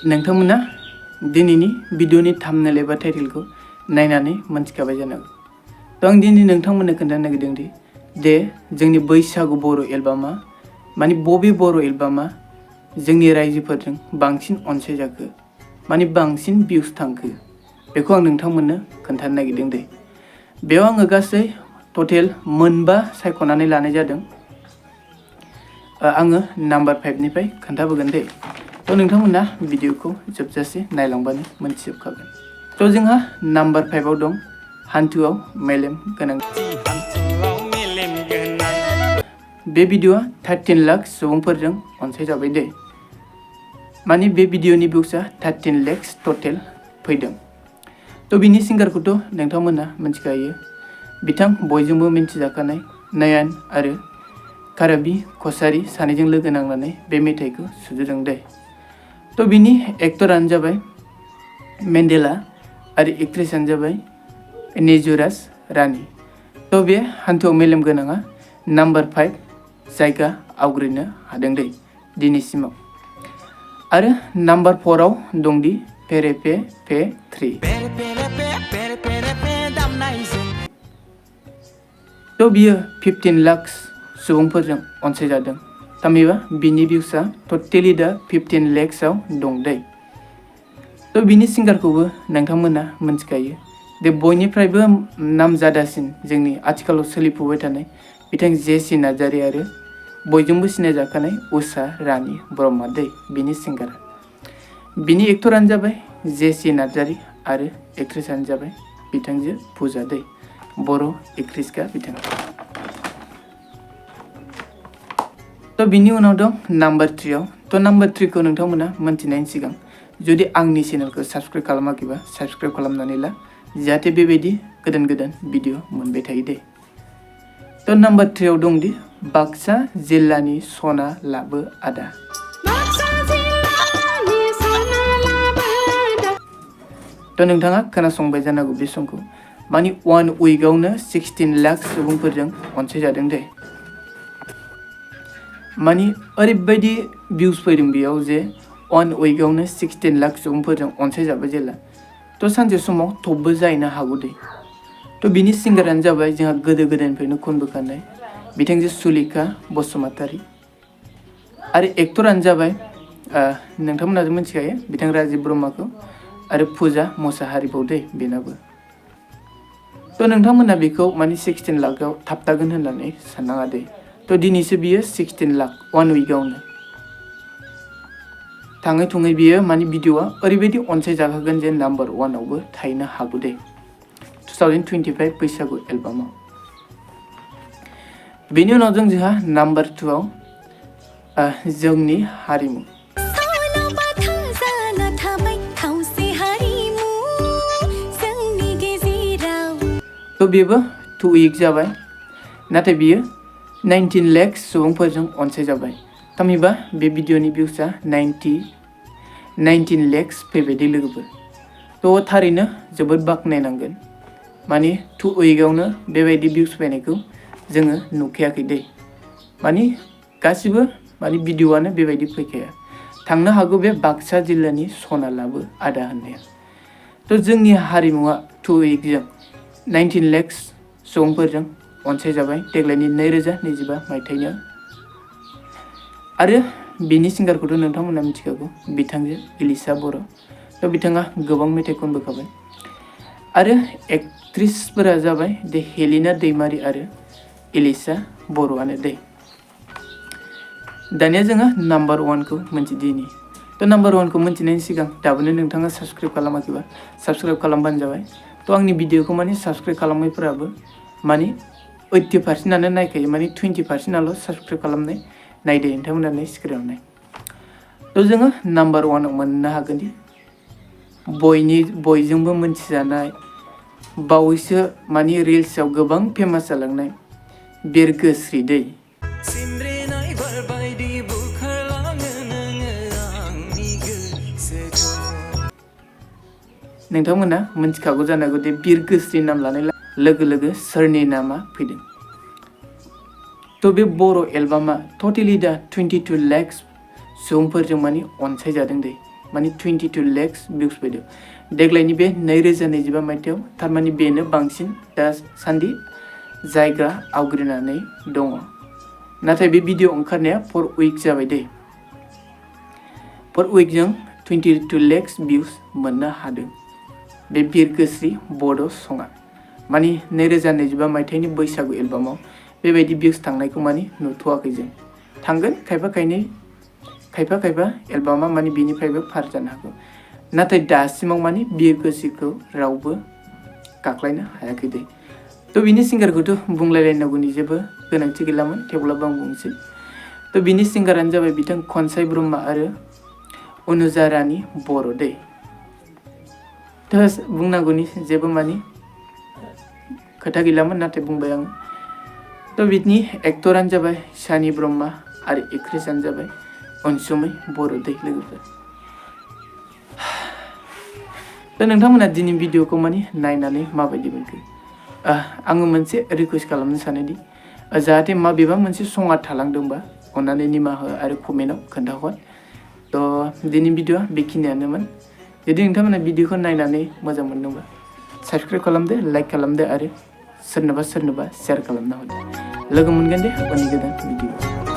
नोंथांमोना दिनैनि भिडिअनि थाम्बनेल एबा टाइटेलखौ नायनानै मोनथिखाबाय जानांगौ। आं दिनै नोंथांमोननो खोन्थानो नागिरदों दि जोंनि बैसागु बर' एलबामा माने बबे बर' एलबामा जोंनि रायजोफोरजों बांसिन अनसायजाखो माने बांसिन भिउस थांखो बेखौ आं नोंथांमोननो खोन्थानो नागिरदों दे। बेयाव आङो गासै टटेल मोनबा सायख'नानै लानाय जादों। आङो नाम्बार 5निफ्राय खोन्थाबोगोन दे। नोंथांमोना भिडिअखौ जोबजासे नायलांबानो मोनथिजोबखागोन। जोंहा नाम्बार 5आव दं हantuyao melem gwnang। बे भिडिअआ 13 लाख सुबुंफोरजों अनसायजाबाय दे। माने बे भिडिअनि भिउसआ 13 लाख टटेल फैदों। बिनि सिंगारखौथ' नोंथांमोना मिथिखायो। बिथां बयजोंबो मिन्थिजाखानाय नयन आरो कारबि कसारी सानैजों लोगो नांनानै बे मेथाइखौ सुजुदों दे। बिनि एक्टरानो जाबाय मेन्डेला आरो एक्ट्रेसानो जाबाय नेजुराज रानी। बे hantuyao melem gwnangआ नाम्बार 5 जायगा आवग्रिनो हादों दे दिनैसिमाव। आरो नाम्बार 4आव दंदि पेरे पे पे 3। बियो 15 लाख सुबुंफोरजों अनसायजादों। थामहिनबा बिनि भिउसआ टटेलि दा 15 लाखसआव दं दे। बिनि सिंगारखौबो नोंथांमोना मिथिखायो। बे बयनिफ्रायबो नामजादासिन जोंनि आथिखालाव सोलिफुबाय थानाय बिथां जेसि नार्जारी आरो बयजोंबो सिनायजाखानाय उषा रानी ब्रह्म दे बिनि सिंगार। बिनि एक्टरानो जाबाय जेसि नार्जारी आरो एक्ट्रेसानो जाबाय बिथांजो फुजा दे। बर' एक्ट्रेसखा बिथाङा। बिनि उनाव दं नाम्बार 3आव। नाम्बार 3खौ नोंथांमोना मोनथिनायनि सिगां जुदि आंनि चेनेलखौ साबस्क्राइब खालामाखैबा साबस्क्राइब खालामनानै ला, जाहाथे बेबायदि गोदान गोदान भिडिअ मोनबाय थायो दे। नाम्बार 3आव दंदि baksa जिल्लानि सना labw आदा। नोंथाङा खोनासंबाय जानांगौ बे समखौ। माने 1 उइकआवनो 16 लाख सुबुंफोरजों अनसायजादों दे। माने ओरैबायदि भिउस फैदों बेयाव जे 1 उइकआवनो 16 लाख सुबुंफोरजों अनसायजाबाय जेला। सानसे समाव टपबो जाहैनो हागौ दे। बिनि सिंगारानो जाबाय जोंहा गोदो गोदायनिफ्रायनो खनबोखानाय बिथांजो सुलेखा बसुमतारी। आरो एक्टरानो जाबाय नोंथांमोनाथ' मिथिखायो बिथां राजिब ब्रह्मखौ आरो फुजा मोसाहारिबाव दे बेनाबो। नोंथांमोना बेखौ माने 16 लाखआव थाबथागोन होननानै साननाङा दे। दिनैसो बियो 16 लाख 1 उइकआवनो। थाङै थुङै बियो माने भिडिअआ ओरैबायदि अनसायजाखागोन जे नाम्बार 1आवबो थाहैनो हागौ दे 2025 बैसागु एलबामाव। बेनि उनाव जोंहा नाम्बार 2आव जोंनि हारिमु। बेबो 2 उइक जाबाय, नाथाय बियो 19 लाख सुबुंफोरजों अनसायजाबाय। थामहिनबा बे भिडिअनि भिउसआ 19 लाख फैबाय दे लोगोफोर। थारैनो जोबोद बाख्नायनांगोन। माने 2 उइकआवनो बेबायदि भिउस फैनायखौ जोङो नुखायाखै दे। माने गासिबो माने भिडिअआनो बेबायदि फैखाया। थांनो हागौ बे baksa जिल्लानि सना labw आदा होननाया। जोंनि हारिमुआ 2 उइकजों 19 लाख सुबुंफोरजों अनसायजाबाय देग्लायनि 2025 मायथाइयाव। आरो बिनि सिंगारखौथ' नोंथांमोना मिथिखागौ बिथांजो इलिसा बर'। बिथाङा गोबां मेथाइ खनबोखाबाय। आरो एक्ट्रेसफोरा जाबाय दे हेलिना दैमारी आरो इलिसा बर'आनो दे। दानिया जोङो नाम्बार 1खौ मोनथिदिनि। नाम्बार 1खौ मोनथिनायनि सिगां दाबोनो नोंथाङा साबस्क्राइब खालामाखैबा साबस्क्राइब खालामबानो जाबाय। आंनि भिडिअखौ माने साबस्क्राइब खालामनायफोराबो माने 80%आनो नायखायो, माने 20%आल' साबस्क्राइब खालामनाय नायदो नोंथांमोनानो स्क्रिनाव नाय। जोङो नाम्बार 1आव मोननो हागोन दि बयजोंबो मोनथिजानाय बावैसो माने रिल्सआव गोबां फेमास जालांनाय बिरगोस्रि दै। नोंथांमोना मिथिखागौ जानांगौ दे बिरगोस्रि नाम लानाय लोगो लोगो सोरनि नामा फैदों। बे बर' एलबामा टटेलि दा 22 लाख सुबुंफोरजों माने अनसायजादों दे। माने 22 lakhs views फैदों देग्लायनि बे 2025 मायथाइयाव थारमाने बेनो बांसिन दासान्दि जायगा आवग्रिनानै दङ नाथाय बे भिडिअ ओंखारनाया 4 week जाबाय दे 4 week जों 22 lakhs views मोननो हादों बे बिरगोस्रि बड' सङा माने 2025 मायथाइनि बैसागु एलबामाव बेबायदि views थांनायखौ माने नुथ'वाखै जों थांगोन खायफा एलबामा माने बिनिफ्रायबो पार जानो हागौ नाथाय दासिमाव माने बिरगोस्रिखौ रावबो गाख्लायनो हायाखै दे तो बिनि सिंगारखौथ' बुंलायलायनांगौनि जेबो गोनांथि गैलामोन थेवब्लाबो आं बुंसै तो बिनि सिंगारानो जाबाय बिथां खनसाय ब्रह्म आरो अनुजा रानी बर' दे तो बुंनांगौनि जेबो माने खोथा गैलामोन नाथाय बुंबाय आं तो बिनि एक्टरानो जाबाय सानी ब्रह्म आरो एक्ट्रेसानो जाबाय अनसुमै बर' दै लोगोफोर तो नोंथांमोना दिनै भिडिअखौ माने नायनानै माबायदि मोनखो आङो मोनसे रिक्वेस्ट खालामनो सानोदि जाहाथे माबेबा मोनसे सङा थालांदोंबा अन्नानै निमाहा हो आरो कमेन्टआव खोन्थाहर तो दिनै भिडिअआ बेखिनियानोमोन जुदि नोंथांमोना भिडिअखौ नायनानै मोजां मोनदोंबा साबस्क्राइब खालामदो लाइक खालामदो आरो सोरनोबा शेयार खालामना हरदो लोगो मोनगोन दे उननि गोदान भिडिअ